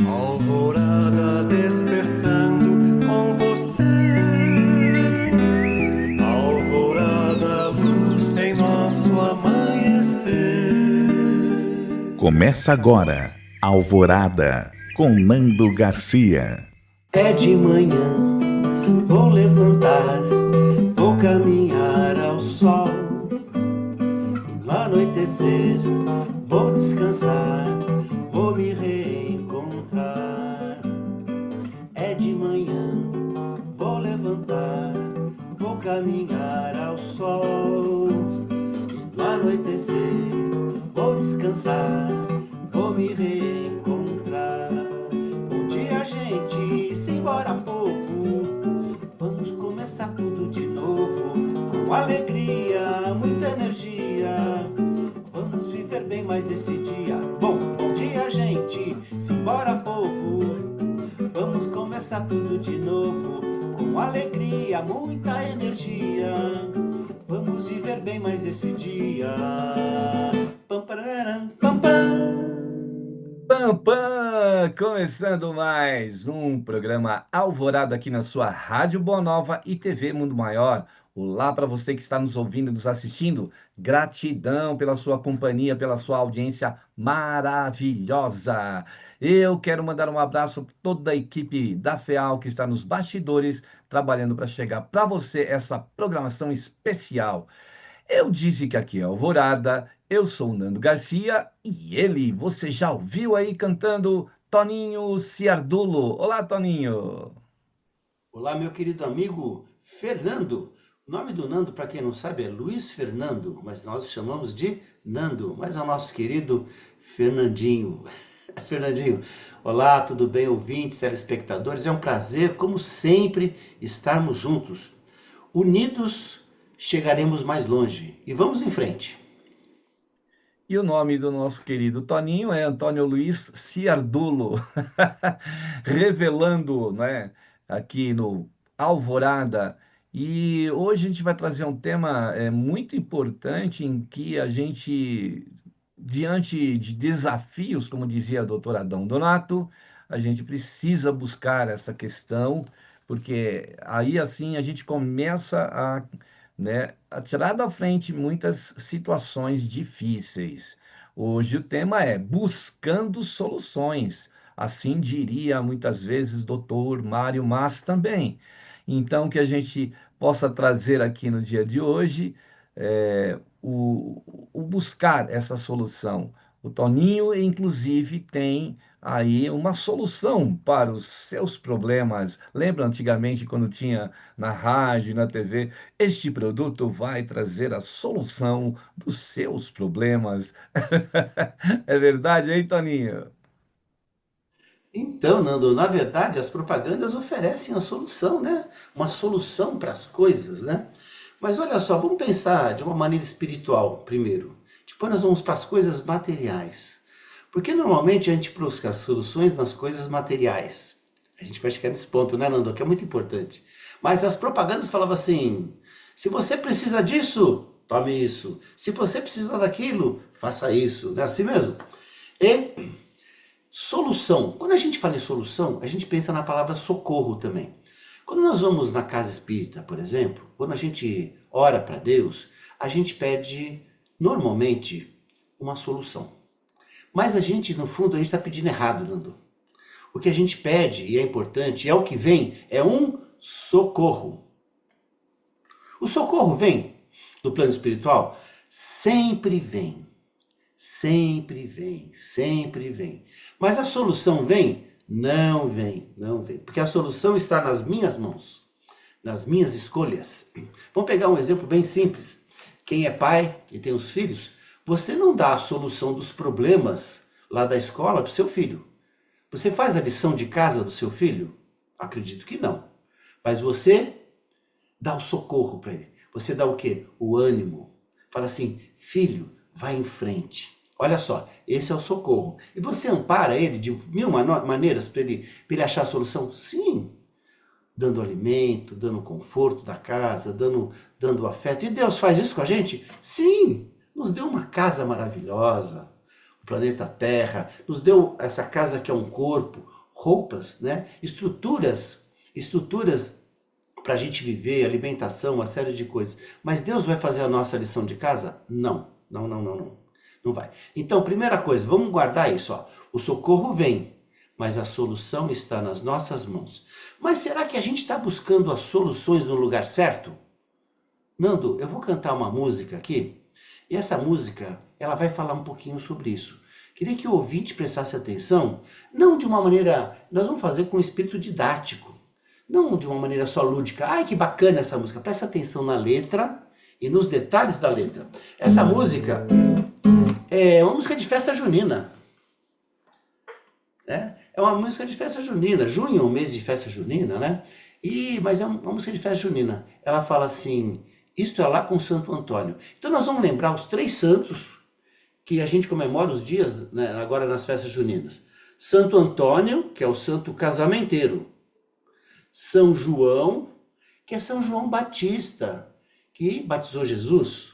Alvorada despertando com você. Alvorada, luz em nosso amanhecer. Começa agora, Alvorada, com Nando Garcia. É de manhã, vou levantar, vou caminhar ao sol. No anoitecer, vou descansar, vou me reencontrar. É de manhã, vou levantar, vou caminhar ao sol. No anoitecer, vou descansar, vou me reencontrar. Bom dia, gente, simbora, povo. Vamos começar tudo de novo, com alegria, muita energia. Vamos viver bem mais esse dia. Bom dia, gente, simbora, povo. Vamos começar tudo de novo, com alegria, muita energia. Vamos viver bem mais esse dia. Pam, pararam, pam, pam. Pam, pam! Começando mais um programa Alvorada aqui na sua Rádio Boa Nova e TV Mundo Maior. Olá para você que está nos ouvindo e nos assistindo. Gratidão pela sua companhia, pela sua audiência maravilhosa. Eu quero mandar um abraço para toda a equipe da FEAL que está nos bastidores, trabalhando para chegar para você essa programação especial. Eu disse que aqui é Alvorada, eu sou o Nando Garcia e ele, você já ouviu aí cantando Toninho Ciardulo. Olá, Toninho. Olá, meu querido amigo Fernando. O nome do Nando, para quem não sabe, é Luiz Fernando, mas nós chamamos de Nando, mas é o nosso querido Fernandinho. Fernandinho, olá, tudo bem, ouvintes, telespectadores? É um prazer, como sempre, estarmos juntos. Unidos, chegaremos mais longe. E vamos em frente. E o nome do nosso querido Toninho é Antônio Luiz Ciardulo, revelando, né, aqui no Alvorada. E hoje a gente vai trazer um tema muito importante em que a gente, diante de desafios, como dizia a doutora Adão Donato, a gente precisa buscar essa questão, porque aí assim a gente começa a, né, a tirar da frente muitas situações difíceis. Hoje o tema é buscando soluções, assim diria muitas vezes doutor Mário Mas também. Então, que a gente possa trazer aqui no dia de hoje o buscar essa solução. O Toninho, inclusive, tem aí uma solução para os seus problemas. Lembra antigamente quando tinha na rádio, na TV, este produto vai trazer a solução dos seus problemas. É verdade, hein, Toninho? Então, Nando, na verdade, as propagandas oferecem a solução, né? Uma solução para as coisas, né? Mas olha só, vamos pensar de uma maneira espiritual primeiro. Depois nós vamos para as coisas materiais. Porque normalmente a gente busca as soluções nas coisas materiais. A gente vai chegar nesse ponto, né, Nando? Que é muito importante. Mas as propagandas falavam assim: se você precisa disso, tome isso. Se você precisa daquilo, faça isso. Não é assim mesmo? E solução. Quando a gente fala em solução, a gente pensa na palavra socorro também. Quando nós vamos na casa espírita, por exemplo, quando a gente ora para Deus, a gente pede normalmente uma solução. Mas a gente, no fundo, a gente está pedindo errado, Nando. O que a gente pede, e é importante, é o que vem, é um socorro. O socorro vem do plano espiritual? Sempre vem. Sempre vem, sempre vem. Mas a solução vem? Não vem, não vem. Porque a solução está nas minhas mãos, nas minhas escolhas. Vamos pegar um exemplo bem simples. Quem é pai e tem os filhos, você não dá a solução dos problemas lá da escola para o seu filho. Você faz a lição de casa do seu filho? Acredito que não. Mas você dá o socorro para ele. Você dá o quê? O ânimo. Fala assim, filho, vai em frente. Olha só, esse é o socorro. E você ampara ele de mil maneiras para ele achar a solução? Sim. Dando alimento, dando conforto da casa, dando afeto. E Deus faz isso com a gente? Sim. Nos deu uma casa maravilhosa. planeta Terra, nos deu essa casa que é um corpo, roupas, né? Estruturas para a gente viver, alimentação, uma série de coisas. Mas Deus vai fazer a nossa lição de casa? Não, não, não, não, não. Não vai. Então, primeira coisa, vamos guardar isso, ó. O socorro vem, mas a solução está nas nossas mãos. Mas será que a gente está buscando as soluções no lugar certo? Nando, eu vou cantar uma música aqui, e essa música, ela vai falar um pouquinho sobre isso. Queria que o ouvinte prestasse atenção, não de uma maneira, nós vamos fazer com um espírito didático, não de uma maneira só lúdica. Ai, que bacana essa música. Presta atenção na letra e nos detalhes da letra. Essa música é uma música de festa junina. É uma música de festa junina. Junho é um mês de festa junina, né? Mas é uma música de festa junina. Ela fala assim, isto é lá com Santo Antônio. Então nós vamos lembrar os 3 santos que a gente comemora os dias, né, agora nas festas juninas. Santo Antônio, que é o santo casamenteiro. São João, que é São João Batista, que batizou Jesus.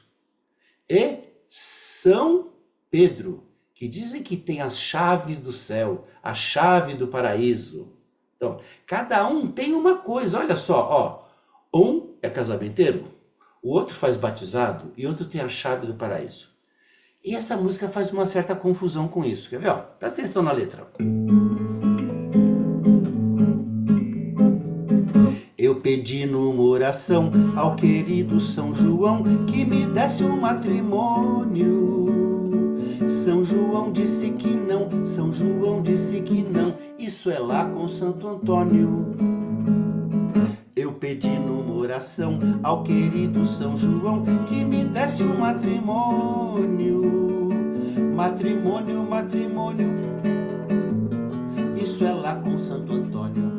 E São Pedro, que dizem que tem as chaves do céu, a chave do paraíso. Então, cada um tem uma coisa, olha só, ó. Um é casamenteiro, o outro faz batizado e outro tem a chave do paraíso. E essa música faz uma certa confusão com isso. Quer ver? Ó? Presta atenção na letra. Eu pedi numa oração ao querido São João que me desse um matrimônio. São João disse que não, São João disse que não, isso é lá com Santo Antônio. Eu pedi numa oração ao querido São João que me desse um matrimônio. Matrimônio, matrimônio, isso é lá com Santo Antônio.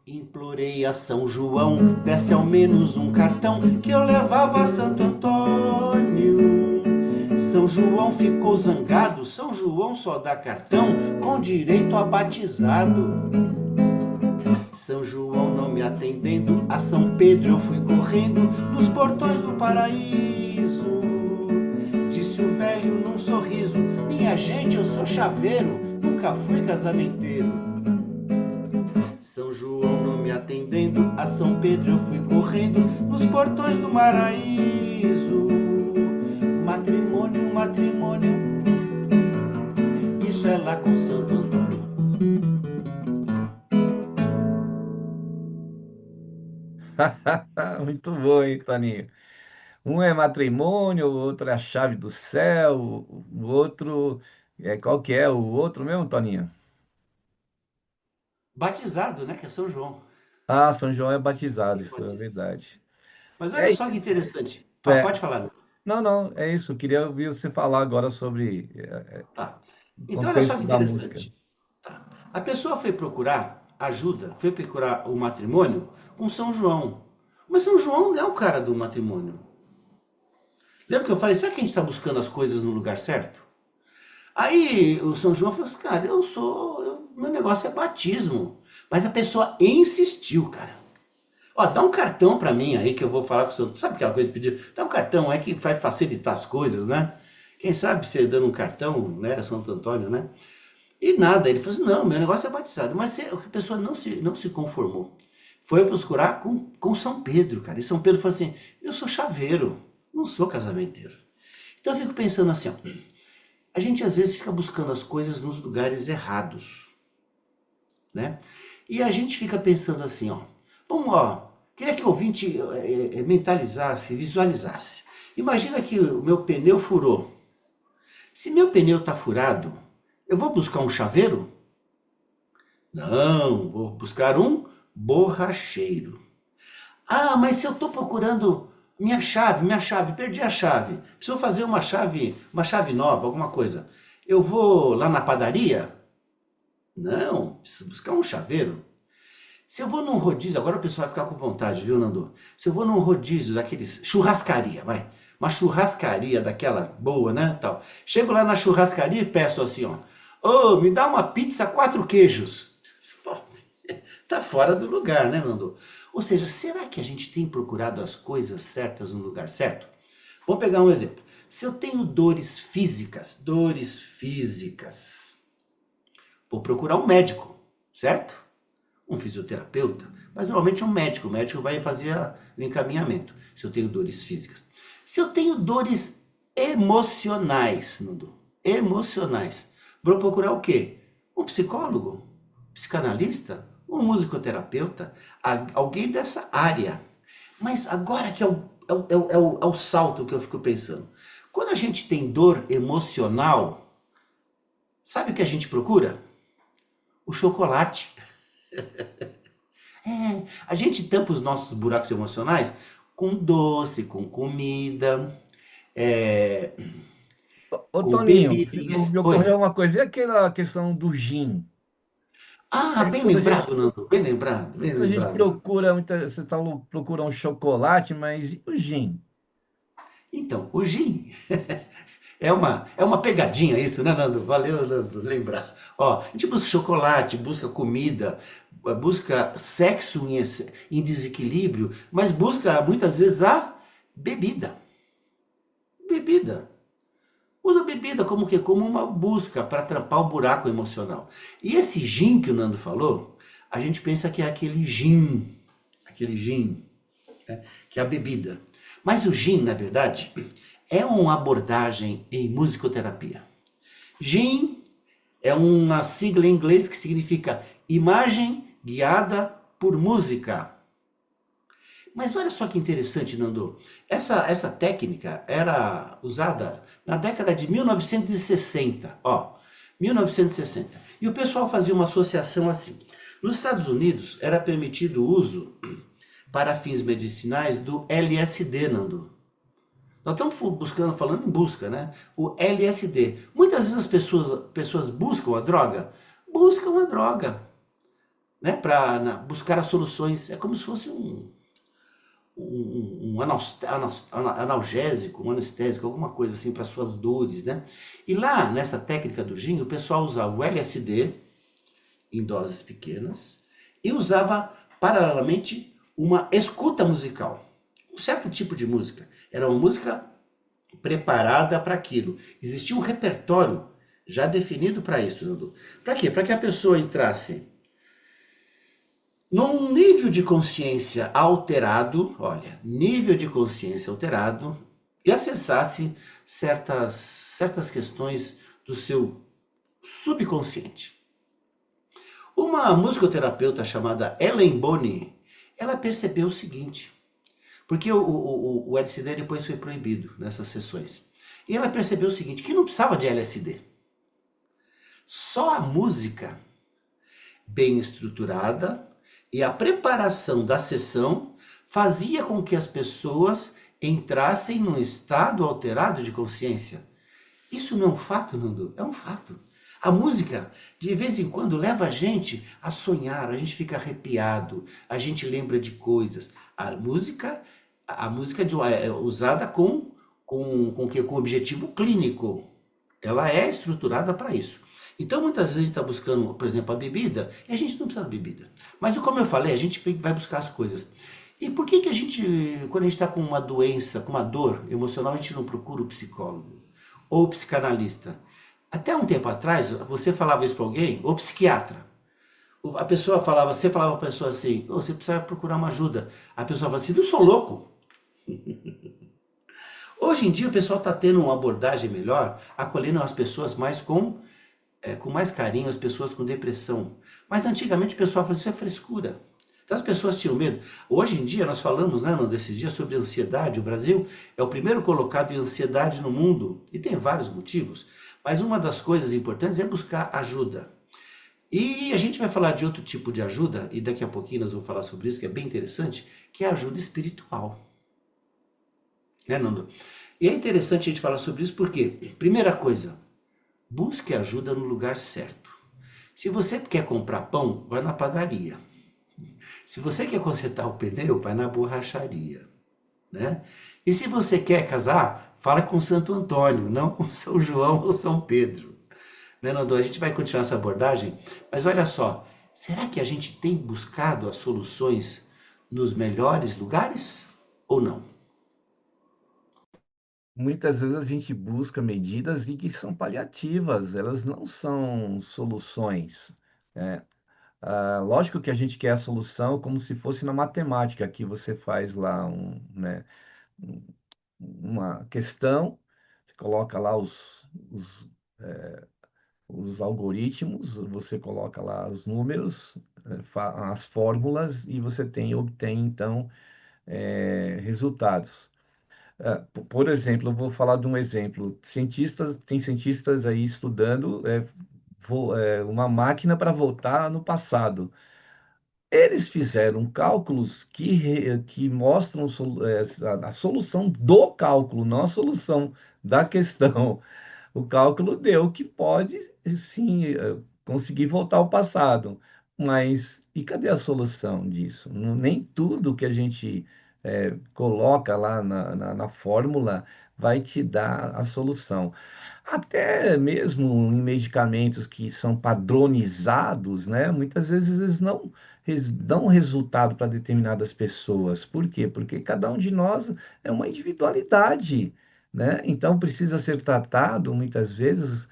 Implorei a São João, desse ao menos um cartão que eu levava a Santo Antônio. São João ficou zangado, São João só dá cartão com direito a batizado. São João não me atendendo, a São Pedro eu fui correndo nos portões do paraíso. Disse o velho num sorriso, minha gente, eu sou chaveiro, nunca fui casamenteiro. São João não me atendendo, a São Pedro eu fui correndo nos portões do paraíso. Matrimônio, matrimônio, isso é lá com Santo Antônio. Muito bom, hein, Toninho? Um é matrimônio, o outro é a chave do céu, o outro qual que é o outro mesmo, Toninho? Batizado, né? Que é São João. Ah, São João é batizado, isso é verdade. Mas É olha só que isso. interessante. É, Pode falar. não, não, é isso. Eu queria ouvir você falar agora sobre Tá. o Então olha só que contexto da música. interessante. Tá. A pessoa foi procurar ajuda, foi procurar o matrimônio com São João. Mas São João não é o cara do matrimônio. Lembra que eu falei, será que a gente está buscando as coisas no lugar certo? Aí o São João falou assim, cara, meu negócio é batismo. Mas a pessoa insistiu, cara. Ó, dá um cartão para mim aí que eu vou falar com o Santo. Sabe aquela coisa de pedir? Dá um cartão, é que vai facilitar as coisas, né? Quem sabe você dando um cartão, né? Santo Antônio, né? E nada, ele falou assim, não, meu negócio é batizado. Mas a pessoa não se conformou. Foi procurar com São Pedro, cara. E São Pedro falou assim, eu sou chaveiro, não sou casamenteiro. Então eu fico pensando assim, ó, a gente às vezes fica buscando as coisas nos lugares errados, né? E a gente fica pensando assim, ó, vamos, ó, queria que o ouvinte mentalizasse, visualizasse. Imagina que o meu pneu furou. Se meu pneu está furado, eu vou buscar um chaveiro? Não, vou buscar um borracheiro. Ah, mas se eu estou procurando minha chave, perdi a chave. Preciso fazer uma chave nova, alguma coisa. Eu vou lá na padaria? Não, preciso buscar um chaveiro. Se eu vou num rodízio, agora o pessoal vai ficar com vontade, viu, Nando? Se eu vou num rodízio daqueles, churrascaria, vai. Uma churrascaria daquela boa, né, tal. Chego lá na churrascaria e peço assim, ó. Ô, me dá uma pizza 4 queijos. Pô, tá fora do lugar, né, Nando? Ou seja, será que a gente tem procurado as coisas certas no lugar certo? Vou pegar um exemplo. Se eu tenho dores físicas, vou procurar um médico, certo? Um fisioterapeuta, mas normalmente um médico. O médico vai fazer o encaminhamento, se eu tenho dores físicas. Se eu tenho dores emocionais, Nando, emocionais, vou procurar o quê? Um psicólogo, psicanalista, um musicoterapeuta, alguém dessa área. Mas agora que é o salto que eu fico pensando. Quando a gente tem dor emocional, sabe o que a gente procura? O chocolate. A gente tampa os nossos buracos emocionais com doce, com comida, Ô, com Toninho, bebidas. me Oi. ocorreu uma coisa, e aquela questão do gin? Ah, É bem quando a gente, lembrado, Nando. Bem lembrado, bem quando a gente lembrado. procura, você procura um chocolate, mas e o gin? Então, o gin é uma pegadinha isso, né, Nando? Valeu, Nando, lembrar. Ó, a gente busca chocolate, busca comida, busca sexo em desequilíbrio, mas busca muitas vezes a bebida. Bebida. Usa a bebida como que? Como uma busca para tampar o buraco emocional. E esse gin que o Nando falou, a gente pensa que é aquele gin, né, que é a bebida. Mas o gin, na verdade, é uma abordagem em musicoterapia. GIM é uma sigla em inglês que significa Imagem Guiada por Música. Mas olha só que interessante, Nando. Essa técnica era usada na década de 1960. Ó, 1960. E o pessoal fazia uma associação assim. Nos Estados Unidos era permitido o uso para fins medicinais do LSD, Nando. Nós estamos falando em busca, né? O LSD. Muitas vezes as pessoas buscam a droga, né? Para buscar as soluções. É como se fosse um analgésico, um anestésico, alguma coisa assim para suas dores, né? E lá nessa técnica do gin, o pessoal usava o LSD em doses pequenas e usava paralelamente uma escuta musical. Um certo tipo de música. Era uma música preparada para aquilo. Existia um repertório já definido para isso, Nando. Para quê? Para que a pessoa entrasse num nível de consciência alterado, olha, nível de consciência alterado, e acessasse certas questões do seu subconsciente. Uma musicoterapeuta chamada Ellen Bonney, ela percebeu o seguinte, porque o LSD depois foi proibido nessas sessões. E ela percebeu o seguinte, que não precisava de LSD. Só a música bem estruturada e a preparação da sessão fazia com que as pessoas entrassem num estado alterado de consciência. Isso não é um fato, Nando? É um fato. A música, de vez em quando, leva a gente a sonhar, a gente fica arrepiado, a gente lembra de coisas. A música é usada com objetivo clínico. Ela é estruturada para isso. Então, muitas vezes a gente está buscando, por exemplo, a bebida, e a gente não precisa de bebida. Mas, como eu falei, a gente vai buscar as coisas. E por que a gente, quando a gente está com uma doença, com uma dor emocional, a gente não procura o psicólogo ou o psicanalista? Até um tempo atrás, você falava isso para alguém, ou psiquiatra. Você falava para a pessoa assim, oh, você precisa procurar uma ajuda. A pessoa fala assim, não sou louco. Hoje em dia o pessoal está tendo uma abordagem melhor, acolhendo as pessoas mais com mais carinho, as pessoas com depressão. Mas antigamente o pessoal falava, isso é frescura. Então as pessoas tinham medo. Hoje em dia nós falamos, né, desses dias sobre ansiedade. O Brasil é o primeiro colocado em ansiedade no mundo. E tem vários motivos. Mas uma das coisas importantes é buscar ajuda. E a gente vai falar de outro tipo de ajuda, e daqui a pouquinho nós vamos falar sobre isso, que é bem interessante, que é a ajuda espiritual. Né, Nando? E é interessante a gente falar sobre isso porque, primeira coisa, busque ajuda no lugar certo. Se você quer comprar pão, vai na padaria. Se você quer consertar o pneu, vai na borracharia. Né? E se você quer casar, fala com Santo Antônio, não com São João ou São Pedro. Né, Nando? A gente vai continuar essa abordagem, mas olha só, será que a gente tem buscado as soluções nos melhores lugares ou não? muitas vezes a gente busca medidas e que são paliativas, elas não são soluções, né? Lógico que a gente quer a solução como se fosse na matemática, que você faz lá um- uma questão, você coloca lá os algoritmos, você coloca lá os números, as fórmulas e você obtém então resultados. Por exemplo, eu vou falar de um exemplo. Tem cientistas aí estudando uma máquina para voltar no passado. Eles fizeram cálculos que mostram a solução do cálculo, não a solução da questão. O cálculo deu que pode, sim, conseguir voltar ao passado. Mas e cadê a solução disso? Nem tudo que a gente coloca lá na fórmula vai te dar a solução. Até mesmo em medicamentos que são padronizados, né? Muitas vezes eles não dão resultado para determinadas pessoas. Por quê? Porque cada um de nós é uma individualidade, né? Então precisa ser tratado muitas vezes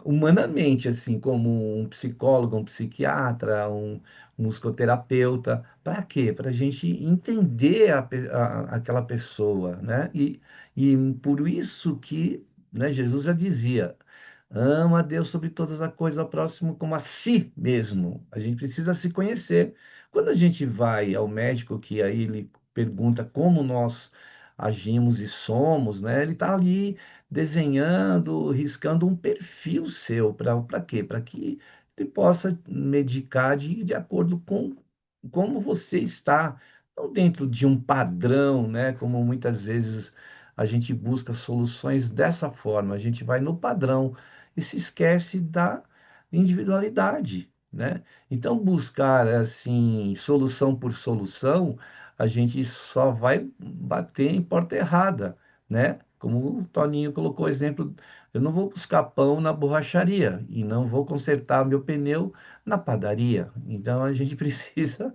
humanamente, assim, como um psicólogo, um psiquiatra, um musicoterapeuta. Para quê? Para a gente entender aquela pessoa, né? E por isso que, né, Jesus já dizia: ama a Deus sobre todas as coisas, ao próximo como a si mesmo. A gente precisa se conhecer. Quando a gente vai ao médico, que aí ele pergunta como nós agimos e somos, né? Ele está ali desenhando, riscando um perfil seu. Para quê? Para que ele possa medicar de acordo com como você está, não dentro de um padrão, né? Como muitas vezes a gente busca soluções dessa forma, a gente vai no padrão e se esquece da individualidade, né? Então, buscar assim solução por solução, a gente só vai bater em porta errada, né? Como o Toninho colocou o exemplo, eu não vou buscar pão na borracharia e não vou consertar meu pneu na padaria. Então, a gente precisa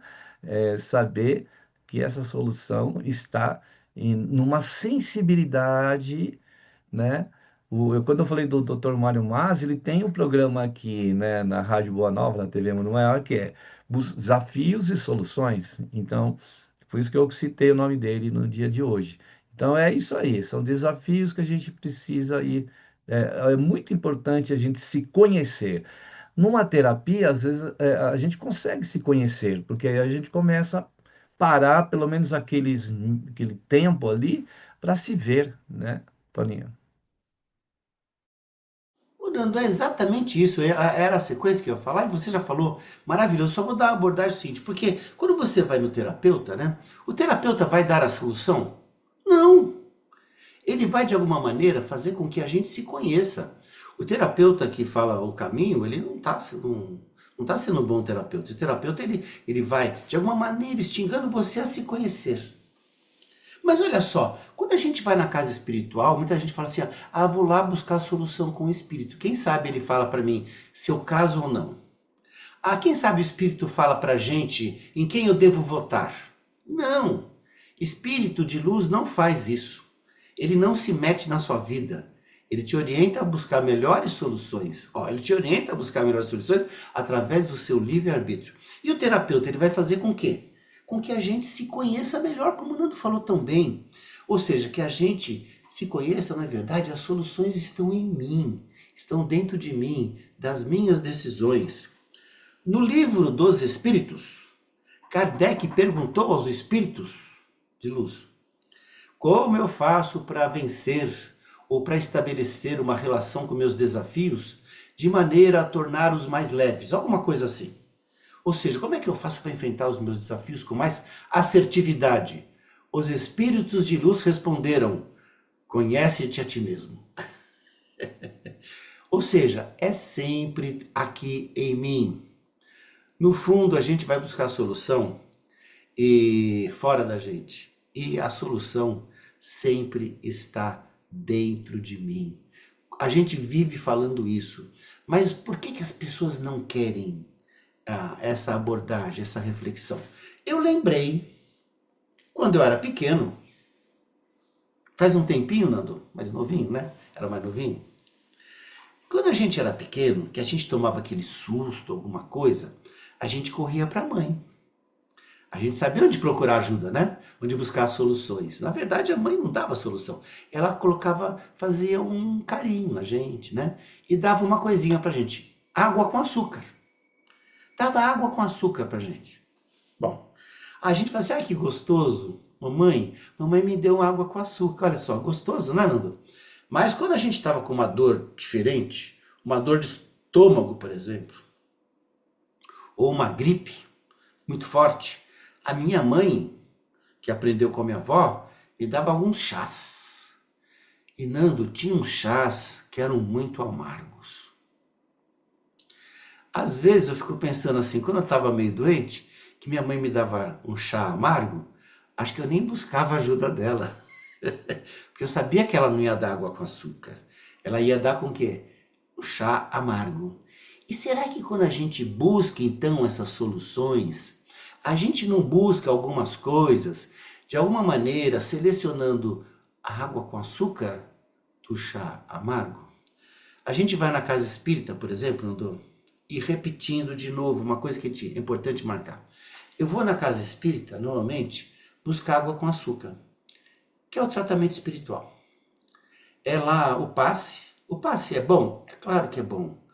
saber que essa solução está numa sensibilidade, né? Quando eu falei do Dr. Mário Mas, ele tem um programa aqui, né, na Rádio Boa Nova, na TV Manoel, que é Desafios e Soluções. Então, por isso que eu citei o nome dele no dia de hoje. Então, é isso aí, são desafios que a gente precisa ir. É muito importante a gente se conhecer. Numa terapia, às vezes, a gente consegue se conhecer, porque aí a gente começa a parar pelo menos aquele tempo ali para se ver, né, Toninho? O Nando, é exatamente isso. Era a sequência que eu ia falar e você já falou. Maravilhoso. Só vou dar uma abordagem seguinte, porque quando você vai no terapeuta, né? O terapeuta vai dar a solução? Não. Ele vai, de alguma maneira, fazer com que a gente se conheça. O terapeuta que fala o caminho, ele não tá sendo um bom terapeuta. O terapeuta, ele vai, de alguma maneira, instigando você a se conhecer. Mas olha só, quando a gente vai na casa espiritual, muita gente fala assim: ah, vou lá buscar a solução com o espírito. Quem sabe ele fala para mim se eu caso ou não? Ah, quem sabe o espírito fala para a gente em quem eu devo votar? Não. Espírito de luz não faz isso. Ele não se mete na sua vida. Ele te orienta a buscar melhores soluções. Ele te orienta a buscar melhores soluções através do seu livre-arbítrio. E o terapeuta, ele vai fazer com quê? Com que a gente se conheça melhor, como o Nando falou tão bem. Ou seja, que a gente se conheça, na verdade, as soluções estão em mim, estão dentro de mim, das minhas decisões. No livro dos Espíritos, Kardec perguntou aos espíritos de luz: como eu faço para vencer ou para estabelecer uma relação com meus desafios de maneira a torná-los mais leves? Alguma coisa assim. Ou seja, como é que eu faço para enfrentar os meus desafios com mais assertividade? Os espíritos de luz responderam: conhece-te a ti mesmo. Ou seja, é sempre aqui em mim. No fundo, a gente vai buscar a solução e fora da gente. E a solução sempre está dentro de mim. A gente vive falando isso, mas por que as pessoas não querem essa abordagem, essa reflexão? Eu lembrei, quando eu era pequeno, faz um tempinho, Nando, mais novinho, né? Era mais novinho. Quando a gente era pequeno, que a gente tomava aquele susto, alguma coisa, a gente corria para a mãe. A gente sabia onde procurar ajuda, né? Onde buscar soluções. Na verdade, a mãe não dava solução. Ela colocava, fazia um carinho na gente, né? E dava uma coisinha pra gente. Água com açúcar. Dava água com açúcar pra gente. Bom, a gente fala assim, que gostoso. Mamãe me deu água com açúcar. Olha só, gostoso, né, Nando? Mas quando a gente estava com uma dor diferente, uma dor de estômago, por exemplo, ou uma gripe muito forte, a minha mãe, que aprendeu com a minha avó, me dava alguns chás. E Nando, tinha uns chás que eram muito amargos. Às vezes eu fico pensando assim, quando eu estava meio doente, que minha mãe me dava um chá amargo, acho que eu nem buscava a ajuda dela. Porque eu sabia que ela não ia dar água com açúcar. Ela ia dar com o quê? O chá amargo. E será que quando a gente busca, então, essas soluções, a gente não busca algumas coisas, de alguma maneira, selecionando a água com açúcar do chá amargo? A gente vai na casa espírita, por exemplo, e repetindo de novo uma coisa que é importante marcar. Eu vou na casa espírita, normalmente, buscar água com açúcar, que é o tratamento espiritual. É lá o passe. O passe é bom? É claro que é bom.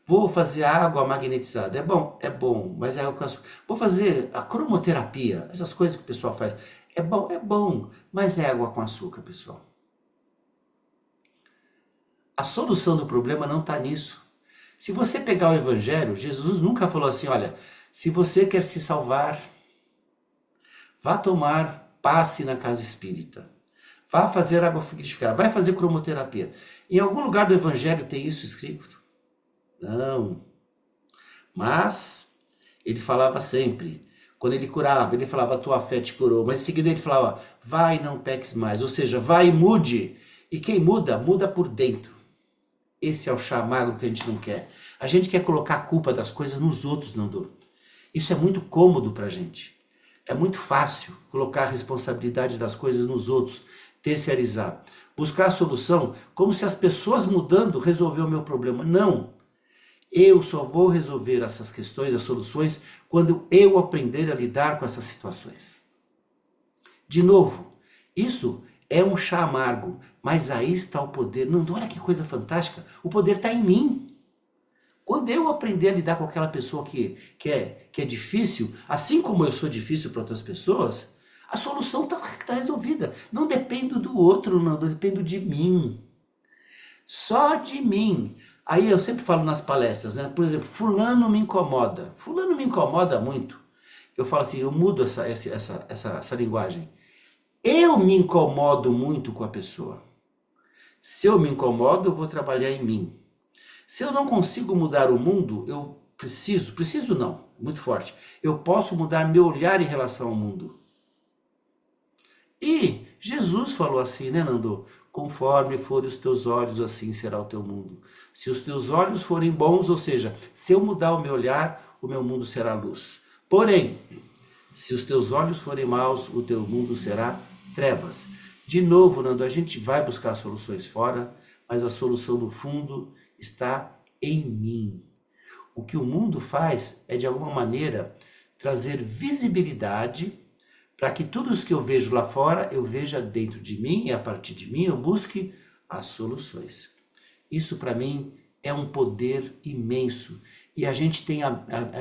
Vou fazer água magnetizada. É bom, mas é água com açúcar. Vou fazer a cromoterapia, essas coisas que o pessoal faz. É bom, mas é água com açúcar, pessoal. A solução do problema não está nisso. Se você pegar o Evangelho, Jesus nunca falou assim, olha, se você quer se salvar, vá tomar passe na casa espírita. Vá fazer água frutificada, vai fazer cromoterapia. Em algum lugar do Evangelho tem isso escrito? Não. Mas ele falava sempre, quando ele curava, ele falava, a tua fé te curou. Mas em seguida ele falava, vai e não peques mais. Ou seja, vai e mude. E quem muda, muda por dentro. Esse é o chamado que a gente não quer. A gente quer colocar a culpa das coisas nos outros, Nando. Isso é muito cômodo pra gente. É muito fácil colocar a responsabilidade das coisas nos outros, terceirizar. Buscar a solução como se as pessoas mudando resolveu o meu problema. Não. Eu só vou resolver essas questões, as soluções, quando eu aprender a lidar com essas situações. De novo, isso é um chá amargo, mas aí está o poder. Não, olha que coisa fantástica. O poder está em mim. Quando eu aprender a lidar com aquela pessoa que é difícil, assim como eu sou difícil para outras pessoas, a solução está resolvida. Não dependo do outro, não dependo de mim. Só de mim. Aí eu sempre falo nas palestras, né? Por exemplo, fulano me incomoda. Fulano me incomoda muito. Eu falo assim, eu mudo essa linguagem. Eu me incomodo muito com a pessoa. Se eu me incomodo, eu vou trabalhar em mim. Se eu não consigo mudar o mundo, eu preciso não, muito forte. Eu posso mudar meu olhar em relação ao mundo. E Jesus falou assim, né, Nando? Conforme forem os teus olhos, assim será o teu mundo. Se os teus olhos forem bons, ou seja, se eu mudar o meu olhar, o meu mundo será luz. Porém, se os teus olhos forem maus, o teu mundo será trevas. De novo, Nando, a gente vai buscar soluções fora, mas a solução no fundo está em mim. O que o mundo faz é, de alguma maneira, trazer visibilidade para que tudo isso que eu vejo lá fora, eu veja dentro de mim e a partir de mim eu busque as soluções. Isso para mim é um poder imenso e a gente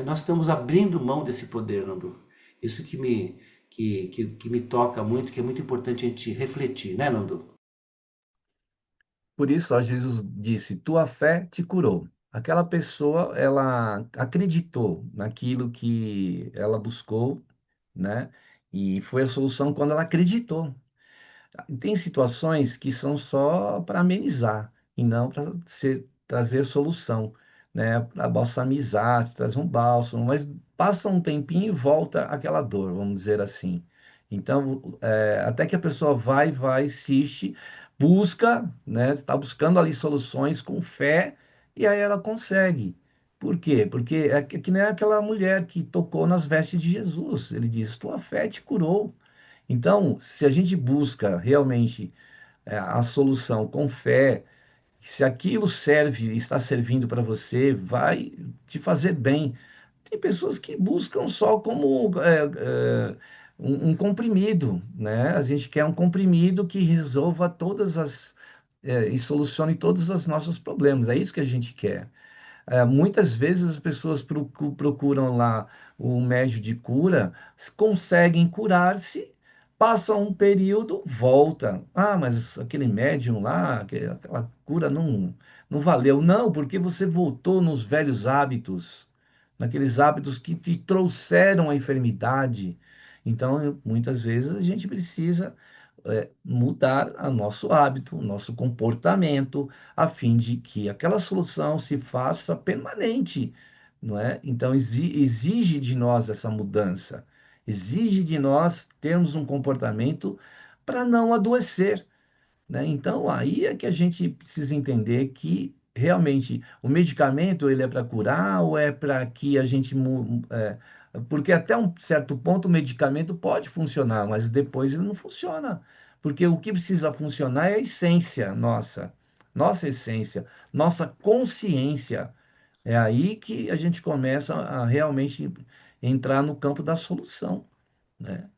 nós estamos abrindo mão desse poder, Nando. Isso que me toca muito, que é muito importante a gente refletir, né, Nando? Por isso, ó, Jesus disse: tua fé te curou. Aquela pessoa, ela acreditou naquilo que ela buscou, né? E foi a solução quando ela acreditou. Tem situações que são só para amenizar e não para trazer solução, né? Para balsamizar, trazer um bálsamo, mas passa um tempinho e volta aquela dor, vamos dizer assim. Então, até que a pessoa vai, insiste, busca, né? Está buscando ali soluções com fé e aí ela consegue. Por quê? Porque é que nem aquela mulher que tocou nas vestes de Jesus. Ele diz: tua fé te curou. Então, se a gente busca realmente a solução com fé, se aquilo serve, está servindo para você, vai te fazer bem. Tem pessoas que buscam só como um comprimido, né? A gente quer um comprimido que resolva e solucione todos os nossos problemas. É isso que a gente quer. Muitas vezes as pessoas procuram lá o médio de cura, conseguem curar-se, passam um período, volta. Ah, mas aquele médium lá, aquela cura não valeu. Não, porque você voltou nos velhos hábitos, naqueles hábitos que te trouxeram a enfermidade. Então, muitas vezes a gente precisa mudar o nosso hábito, o nosso comportamento, a fim de que aquela solução se faça permanente, não é? Então, exige de nós essa mudança, exige de nós termos um comportamento para não adoecer, né? Então, aí é que a gente precisa entender que realmente o medicamento ele é para curar ou é para que a gente porque até um certo ponto o medicamento pode funcionar, mas depois ele não funciona, porque o que precisa funcionar é a essência nossa, nossa essência, nossa consciência. É aí que a gente começa a realmente entrar no campo da solução, né?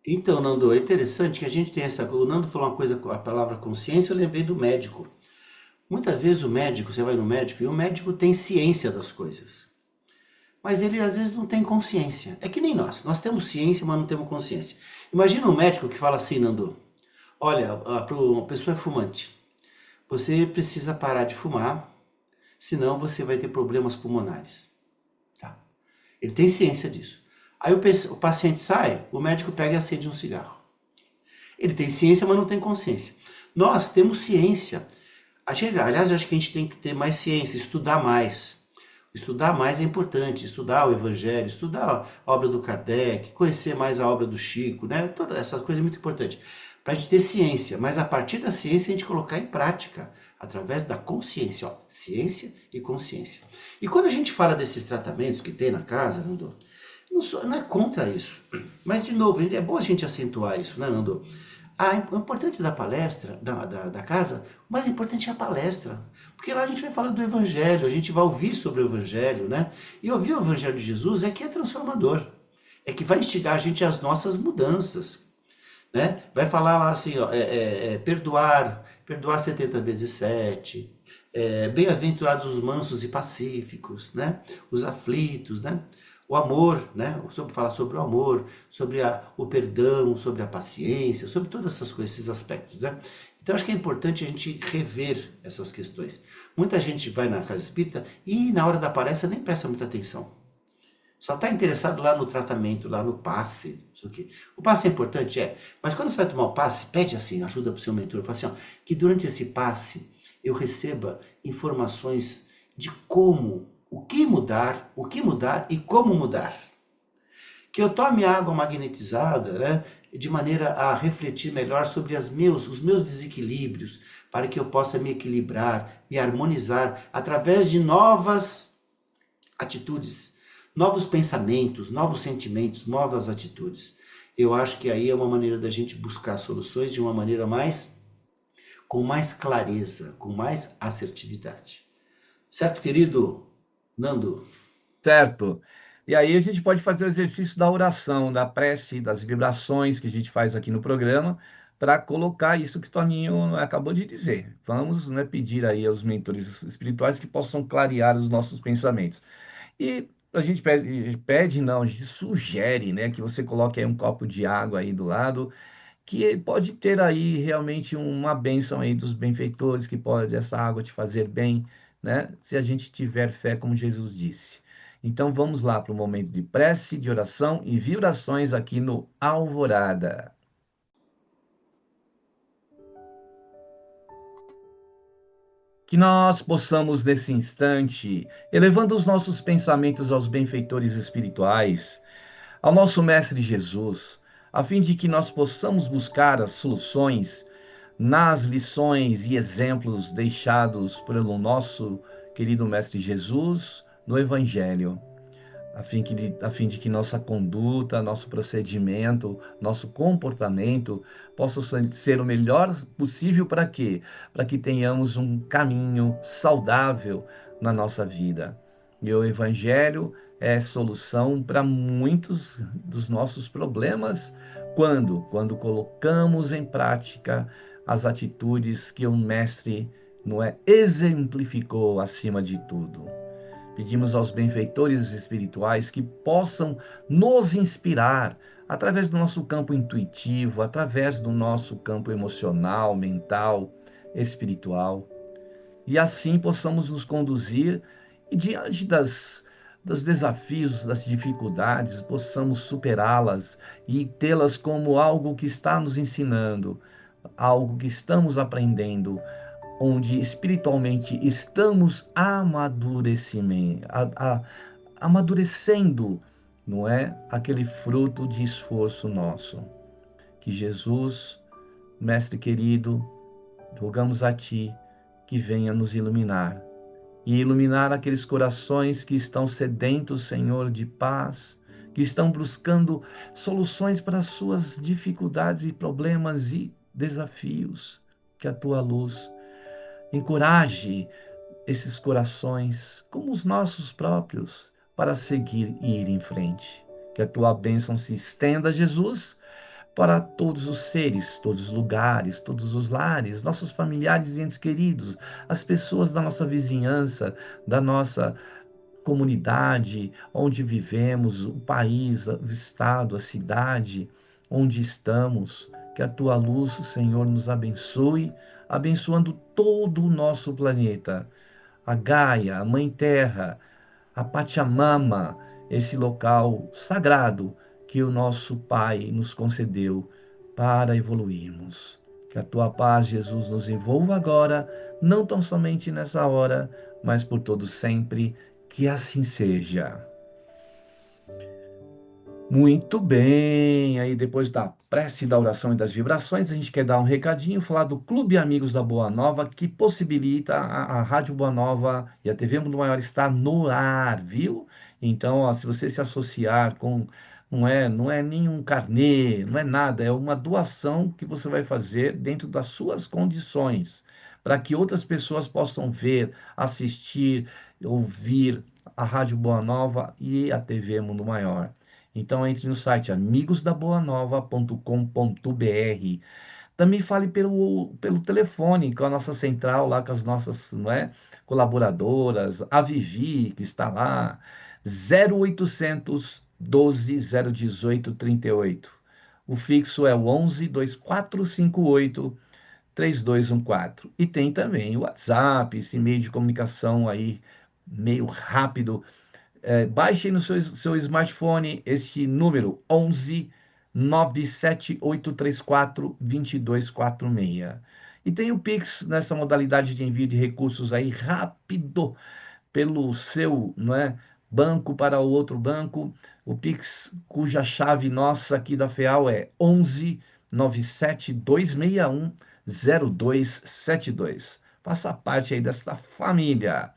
Então, Nando, é interessante que a gente tem essa. O Nando falou uma coisa com a palavra consciência, eu lembrei do médico. Muitas vezes o médico, você vai no médico e o médico tem ciência das coisas. Mas ele às vezes não tem consciência. É que nem nós. Nós temos ciência, mas não temos consciência. Imagina um médico que fala assim, Nando. Olha, a pessoa é fumante. Você precisa parar de fumar, senão você vai ter problemas pulmonares. Tá? Ele tem ciência disso. Aí o paciente sai, o médico pega e acende um cigarro. Ele tem ciência, mas não tem consciência. Nós temos ciência. Aliás, eu acho que a gente tem que ter mais ciência, estudar mais. Estudar mais é importante, estudar o Evangelho, estudar a obra do Kardec, conhecer mais a obra do Chico, né? Toda essa coisa é muito importante. Para a gente ter ciência, mas a partir da ciência a gente colocar em prática, através da consciência, ó, ciência e consciência. E quando a gente fala desses tratamentos que tem na casa, Nando, não é contra isso. Mas, de novo, é bom a gente acentuar isso, né, Nando? O importante da palestra, da casa, o mais importante é a palestra. Porque lá a gente vai falar do Evangelho, a gente vai ouvir sobre o Evangelho, né? E ouvir o Evangelho de Jesus é que é transformador. É que vai instigar a gente às nossas mudanças. Né? Vai falar lá assim, ó, perdoar 70 vezes 7, bem-aventurados os mansos e pacíficos, né? Os aflitos, né? O amor, né? Falar sobre o amor, sobre o perdão, sobre a paciência, sobre todas essas coisas, esses aspectos, né? Então acho que é importante a gente rever essas questões. Muita gente vai na casa espírita e na hora da palestra nem presta muita atenção. Só está interessado lá no tratamento, lá no passe, isso aqui. O passe é importante, mas quando você vai tomar o passe, pede assim, ajuda para o seu mentor, fala assim, ó, que durante esse passe eu receba informações de o que mudar e como mudar. Que eu tome água magnetizada, né, de maneira a refletir melhor sobre os meus desequilíbrios, para que eu possa me equilibrar, me harmonizar, através de novas atitudes, novos pensamentos, novos sentimentos, novas atitudes. Eu acho que aí é uma maneira da gente buscar soluções de uma maneira com mais clareza, com mais assertividade. Certo, querido Nando? Certo. E aí a gente pode fazer o exercício da oração, da prece, das vibrações que a gente faz aqui no programa, para colocar isso que o Toninho acabou de dizer. Vamos, né, pedir aí aos mentores espirituais que possam clarear os nossos pensamentos. E a gente não, a gente sugere, né, que você coloque aí um copo de água aí do lado, que pode ter aí realmente uma bênção aí dos benfeitores, que pode essa água te fazer bem, né, se a gente tiver fé, como Jesus disse. Então vamos lá para o momento de prece, de oração e vibrações aqui no Alvorada. Que nós possamos, nesse instante, elevando os nossos pensamentos aos benfeitores espirituais, ao nosso Mestre Jesus, a fim de que nós possamos buscar as soluções nas lições e exemplos deixados pelo nosso querido Mestre Jesus no Evangelho. a fim de que nossa conduta, nosso procedimento, nosso comportamento possa ser o melhor possível para quê? Para que tenhamos um caminho saudável na nossa vida. E o Evangelho é solução para muitos dos nossos problemas. Quando? Quando colocamos em prática as atitudes que o Mestre não é, exemplificou acima de tudo. Pedimos aos benfeitores espirituais que possam nos inspirar através do nosso campo intuitivo, através do nosso campo emocional, mental, espiritual, e assim possamos nos conduzir e diante dos desafios, das dificuldades, possamos superá-las e tê-las como algo que está nos ensinando, algo que estamos aprendendo, onde espiritualmente estamos amadurecendo, não é? Aquele fruto de esforço nosso. Que Jesus, Mestre querido, rogamos a Ti que venha nos iluminar e iluminar aqueles corações que estão sedentos, Senhor, de paz, que estão buscando soluções para as suas dificuldades e problemas e desafios. Que a Tua luz encoraje esses corações, como os nossos próprios, para seguir e ir em frente. Que a Tua bênção se estenda, Jesus, para todos os seres, todos os lugares, todos os lares, nossos familiares e entes queridos, as pessoas da nossa vizinhança, da nossa comunidade, onde vivemos, o país, o estado, a cidade, onde estamos. Que a Tua luz, Senhor, nos abençoe, abençoando todo o nosso planeta. A Gaia, a Mãe Terra, a Pachamama, esse local sagrado que o nosso Pai nos concedeu para evoluirmos. Que a Tua paz, Jesus, nos envolva agora, não tão somente nessa hora, mas por todo sempre. Que assim seja. Muito bem, aí depois da prece, da oração e das vibrações, a gente quer dar um recadinho, falar do Clube Amigos da Boa Nova, que possibilita a Rádio Boa Nova e a TV Mundo Maior estar no ar, viu? Então, ó, se você se associar com, não é nenhum carnê, não é nada, é uma doação que você vai fazer dentro das suas condições, para que outras pessoas possam ver, assistir, ouvir a Rádio Boa Nova e a TV Mundo Maior. Então, entre no site amigosdaboanova.com.br. Também fale pelo telefone, com a nossa central lá, com as nossas, não é, colaboradoras, a Vivi, que está lá, 0800 12 018 38. O fixo é o 11 2458 3214. E tem também o WhatsApp, esse meio de comunicação aí, meio rápido. Baixe no seu smartphone este número 11 97834 2246. E tem o Pix nessa modalidade de envio de recursos aí rápido pelo seu, não é, banco para o outro banco. O Pix, cuja chave nossa aqui da FEAL é 11 97 261 0272. Faça parte aí dessa família.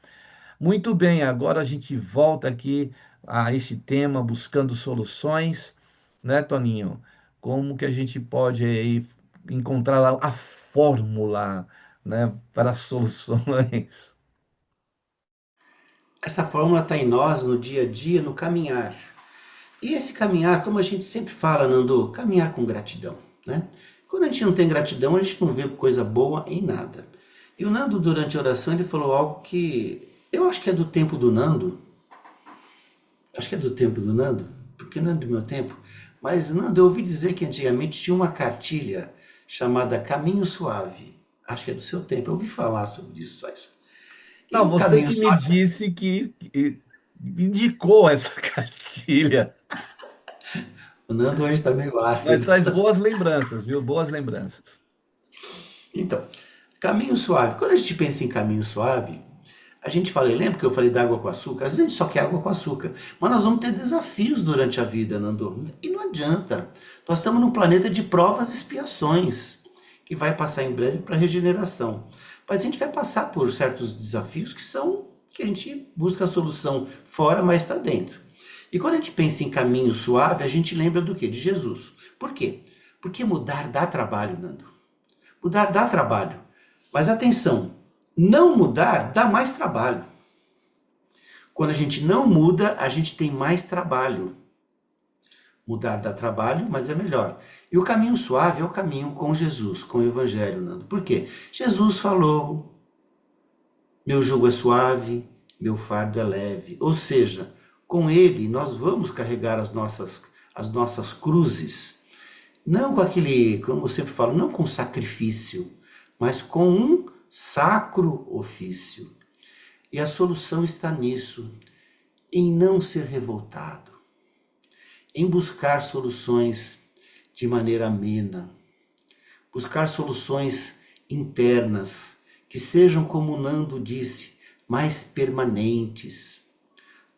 Muito bem, agora a gente volta aqui a esse tema, buscando soluções, né, Toninho? Como que a gente pode aí encontrar a fórmula, né, para as soluções? Essa fórmula está em nós, no dia a dia, no caminhar. E esse caminhar, como a gente sempre fala, Nando, caminhar com gratidão, né? Quando a gente não tem gratidão, a gente não vê coisa boa em nada. E o Nando, durante a oração, ele falou algo que eu acho que é do tempo do Nando. Acho que é do tempo do Nando, porque não é do meu tempo. Mas, Nando, eu ouvi dizer que antigamente tinha uma cartilha chamada Caminho Suave. Acho que é do seu tempo. Eu ouvi falar sobre isso, só isso. Não, você que me disse que indicou essa cartilha. O Nando hoje está meio ácido. Mas traz boas lembranças, viu? Boas lembranças. Então, caminho suave. Quando a gente pensa em caminho suave, a gente fala, lembra que eu falei da água com açúcar? Às vezes a gente só quer água com açúcar. Mas nós vamos ter desafios durante a vida, Nando. E não adianta. Nós estamos num planeta de provas e expiações, que vai passar em breve para regeneração. Mas a gente vai passar por certos desafios que a gente busca a solução fora, mas está dentro. E quando a gente pensa em caminho suave, a gente lembra do quê? De Jesus. Por quê? Porque mudar dá trabalho, Nando. Mudar dá trabalho. Mas atenção, não mudar dá mais trabalho. Quando a gente não muda, a gente tem mais trabalho. Mudar dá trabalho, mas é melhor. E o caminho suave é o caminho com Jesus, com o Evangelho, Nando. Por quê? Jesus falou, meu jugo é suave, meu fardo é leve. Ou seja, com ele nós vamos carregar as nossas cruzes. Não com aquele, como eu sempre falo, não com sacrifício, mas com um sacro ofício. E a solução está nisso, em não ser revoltado, em buscar soluções de maneira amena, buscar soluções internas, que sejam, como Nando disse, mais permanentes.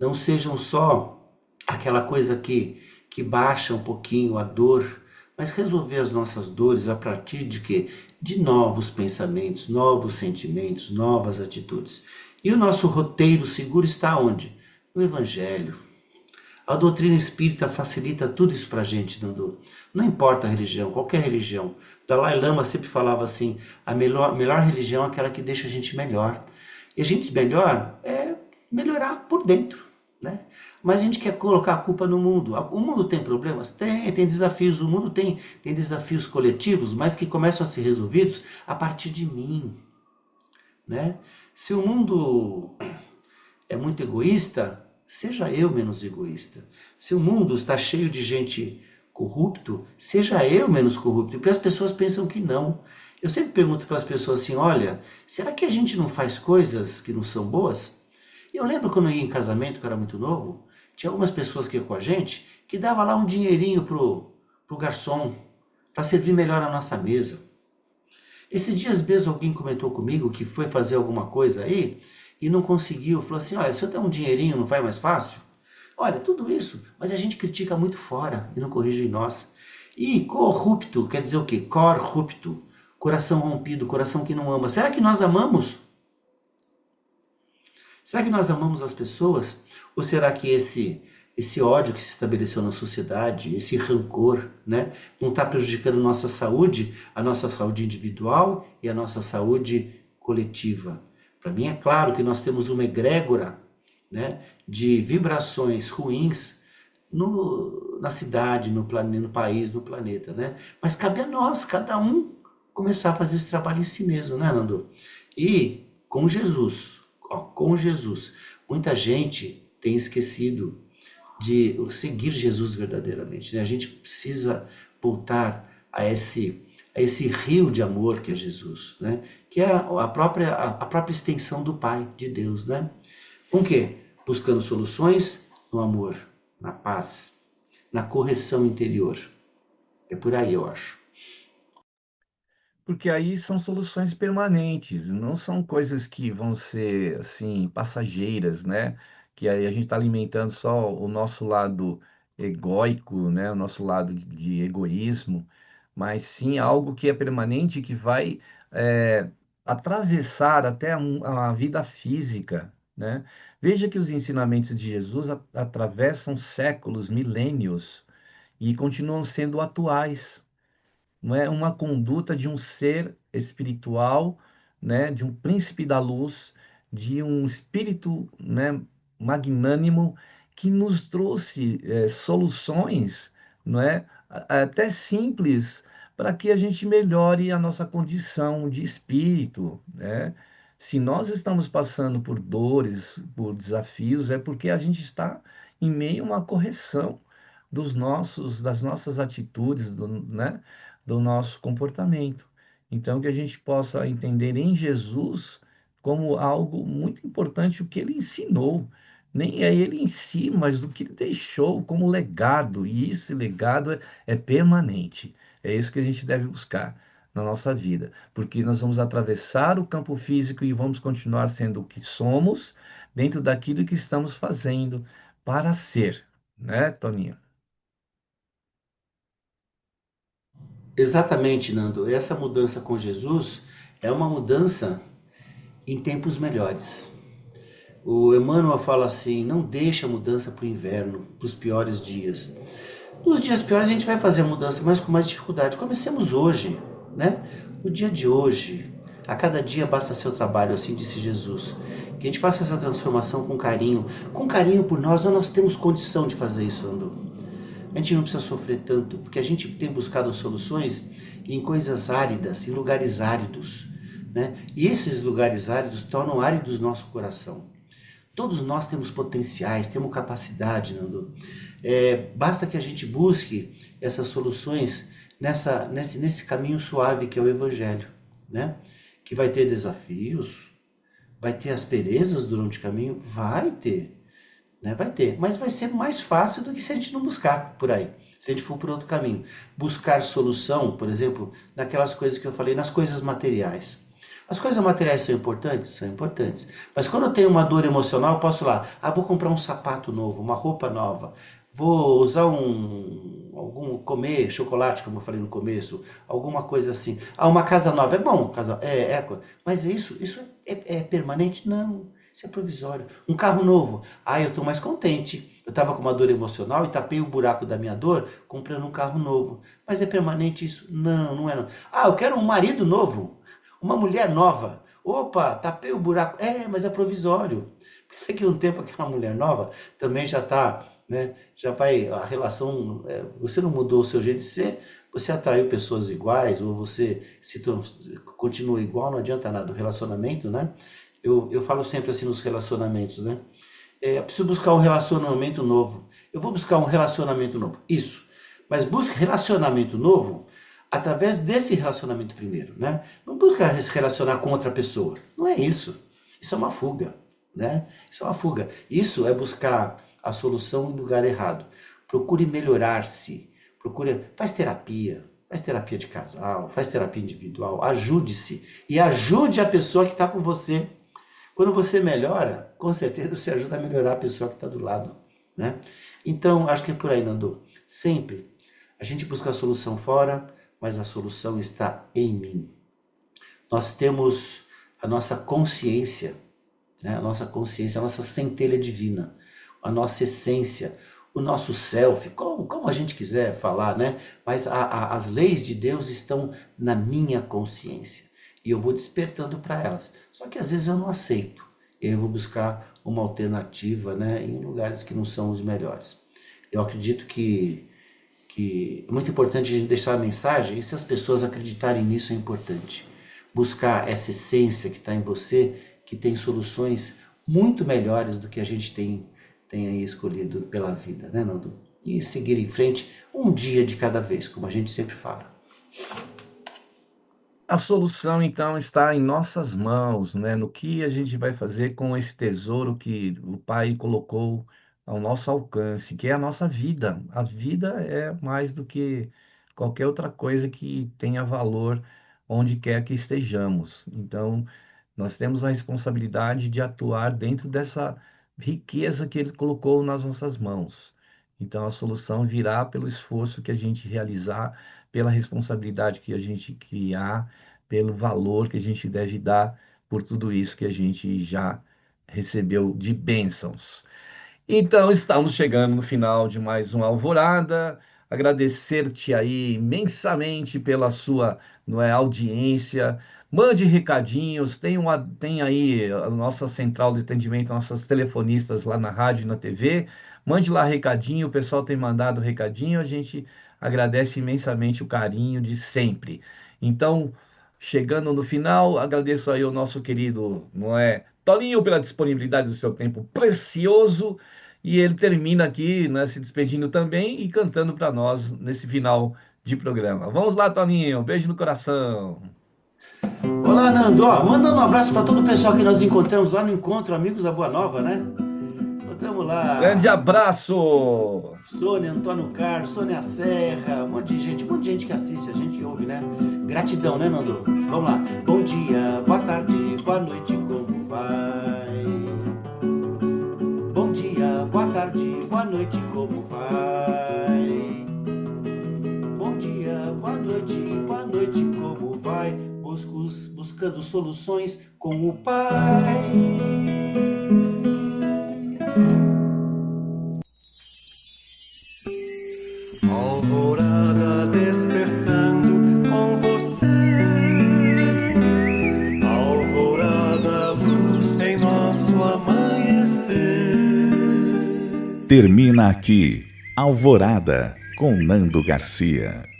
Não sejam só aquela coisa que baixa um pouquinho a dor, mas resolver as nossas dores a partir de quê? De novos pensamentos, novos sentimentos, novas atitudes. E o nosso roteiro seguro está onde? No Evangelho. A doutrina espírita facilita tudo isso para a gente, Nando. Não importa a religião, qualquer religião. Dalai Lama sempre falava assim, a melhor religião é aquela que deixa a gente melhor. E a gente melhor é melhorar por dentro, né? Mas a gente quer colocar a culpa no mundo. O mundo tem problemas? Tem desafios. O mundo tem desafios coletivos, mas que começam a ser resolvidos a partir de mim, né? Se o mundo é muito egoísta, seja eu menos egoísta. Se o mundo está cheio de gente corrupto, seja eu menos corrupto. Porque as pessoas pensam que não. Eu sempre pergunto para as pessoas assim, olha, será que a gente não faz coisas que não são boas? Eu lembro quando eu ia em casamento, que eu era muito novo, tinha algumas pessoas que iam com a gente, que dava lá um dinheirinho pro garçom, para servir melhor a nossa mesa. Esses dias mesmo alguém comentou comigo que foi fazer alguma coisa aí e não conseguiu. Falou assim, olha, se eu der um dinheirinho não vai mais fácil? Olha, tudo isso, mas a gente critica muito fora e não corrige em nós. E corrupto quer dizer o quê? Corrupto, coração rompido, coração que não ama. Será que nós amamos? Será que nós amamos as pessoas? Ou será que esse ódio que se estabeleceu na sociedade, esse rancor, né, não está prejudicando a nossa saúde individual e a nossa saúde coletiva? Para mim é claro que nós temos uma egrégora, né, de vibrações ruins na cidade, no país, no planeta, né? Mas cabe a nós, cada um, começar a fazer esse trabalho em si mesmo, né, Nando? E com Jesus, com Jesus, muita gente tem esquecido de seguir Jesus verdadeiramente, né? A gente precisa voltar a esse rio de amor que é Jesus, né? Que é a própria extensão do Pai, de Deus, né? Com o quê? Buscando soluções no amor, na paz, na correção interior. É por aí, eu acho. Porque aí são soluções permanentes, não são coisas que vão ser assim passageiras, né? Que aí a gente está alimentando só o nosso lado egóico, né? O nosso lado de egoísmo, mas sim algo que é permanente, que vai é, atravessar até a vida física, né? Veja que os ensinamentos de Jesus atravessam séculos, milênios e continuam sendo atuais, não é uma conduta de um ser espiritual, né, de um príncipe da luz, de um espírito, né, magnânimo que nos trouxe soluções, não é, até simples para que a gente melhore a nossa condição de espírito, né? Se nós estamos passando por dores, por desafios, é porque a gente está em meio a uma correção das nossas atitudes, né? Do nosso comportamento. Então, que a gente possa entender em Jesus como algo muito importante o que ele ensinou. Nem é ele em si, mas o que ele deixou como legado. E esse legado é permanente. É isso que a gente deve buscar na nossa vida. Porque nós vamos atravessar o campo físico e vamos continuar sendo o que somos dentro daquilo que estamos fazendo para ser. Né, Toninho? Exatamente, Nando. Essa mudança com Jesus é uma mudança em tempos melhores. O Emmanuel fala assim, não deixe a mudança para o inverno, para os piores dias. Nos dias piores a gente vai fazer a mudança, mas com mais dificuldade. Comecemos hoje, né? O dia de hoje. A cada dia basta seu trabalho, assim disse Jesus. Que a gente faça essa transformação com carinho. Com carinho por nós temos condição de fazer isso, Andor. A gente não precisa sofrer tanto, porque a gente tem buscado soluções em coisas áridas, em lugares áridos, né? E esses lugares áridos tornam áridos nosso coração. Todos nós temos potenciais, temos capacidade, Nando. Basta que a gente busque essas soluções nesse caminho suave que é o Evangelho, né? Que vai ter desafios, vai ter asperezas durante o caminho, vai ter, né? Vai ter, mas vai ser mais fácil do que se a gente não buscar por aí, se a gente for por outro caminho. Buscar solução, por exemplo, naquelas coisas que eu falei, nas coisas materiais. As coisas materiais são importantes? São importantes. Mas quando eu tenho uma dor emocional, eu posso ir lá, vou comprar um sapato novo, uma roupa nova, vou usar comer chocolate, como eu falei no começo, alguma coisa assim. Uma casa nova, é bom, mas isso é permanente? Não, isso é provisório. Um carro novo, eu estou mais contente. Eu estava com uma dor emocional e tapei o buraco da minha dor comprando um carro novo. Mas é permanente isso? Não, não é não. Eu quero um marido novo. Uma mulher nova. Opa, tapei o buraco. Mas é provisório. Porque daqui a um tempo aquela mulher nova também já está, né? Já vai, a relação, você não mudou o seu jeito de ser, você atraiu pessoas iguais, ou você continua igual, não adianta nada. O relacionamento, né? Eu falo sempre assim nos relacionamentos, né? Eu preciso buscar um relacionamento novo. Eu vou buscar um relacionamento novo. Isso. Mas busque relacionamento novo através desse relacionamento primeiro, né? Não busca se relacionar com outra pessoa. Não é isso. Isso é uma fuga, né? Isso é uma fuga. Isso é buscar a solução em lugar errado. Procure melhorar-se. Faz terapia de casal, faz terapia individual, ajude-se e ajude a pessoa que está com você. Quando você melhora, com certeza você ajuda a melhorar a pessoa que está do lado, né? Então, acho que é por aí, Nando. Sempre a gente busca a solução fora, mas a solução está em mim. Nós temos a nossa consciência, né? A nossa centelha divina, a nossa essência, o nosso self, como a gente quiser falar, né? Mas as leis de Deus estão na minha consciência e eu vou despertando para elas. Só que às vezes eu não aceito, e aí eu vou buscar uma alternativa, né? Em lugares que não são os melhores. Eu acredito que é muito importante a gente deixar a mensagem, e se as pessoas acreditarem nisso é importante. Buscar essa essência que está em você, que tem soluções muito melhores do que a gente tem aí escolhido pela vida, né, Nando? E seguir em frente um dia de cada vez, como a gente sempre fala. A solução, então, está em nossas mãos, né? No que a gente vai fazer com esse tesouro que o Pai colocou ao nosso alcance, que é a nossa vida. A vida é mais do que qualquer outra coisa que tenha valor onde quer que estejamos. Então, nós temos a responsabilidade de atuar dentro dessa riqueza que Ele colocou nas nossas mãos. Então, a solução virá pelo esforço que a gente realizar, pela responsabilidade que a gente criar, pelo valor que a gente deve dar por tudo isso que a gente já recebeu de bênçãos. Então, estamos chegando no final de mais uma Alvorada. Agradecer-te aí imensamente pela sua, não é, audiência. Mande recadinhos, tem aí a nossa central de atendimento, nossas telefonistas lá na rádio e na TV. Mande lá recadinho, o pessoal tem mandado recadinho, a gente agradece imensamente o carinho de sempre. Então, chegando no final, agradeço aí ao nosso querido, não é, Toninho, pela disponibilidade do seu tempo precioso. E ele termina aqui, né, se despedindo também e cantando para nós nesse final de programa. Vamos lá, Toninho, beijo no coração. Olá, Nando. Mandando um abraço para todo o pessoal que nós encontramos lá no Encontro Amigos da Boa Nova, né? Encontramos lá. Grande abraço. Sônia, Antônio Carlos, Sônia Serra, um monte de gente que assiste, a gente que ouve, né? Gratidão, né, Nando? Vamos lá. Bom dia, boa tarde, boa noite, como vai? Boa tarde, boa noite, como vai? Bom dia, boa noite, como vai? Buscando soluções com o Pai. Termina aqui, Alvorada, com Nando Garcia.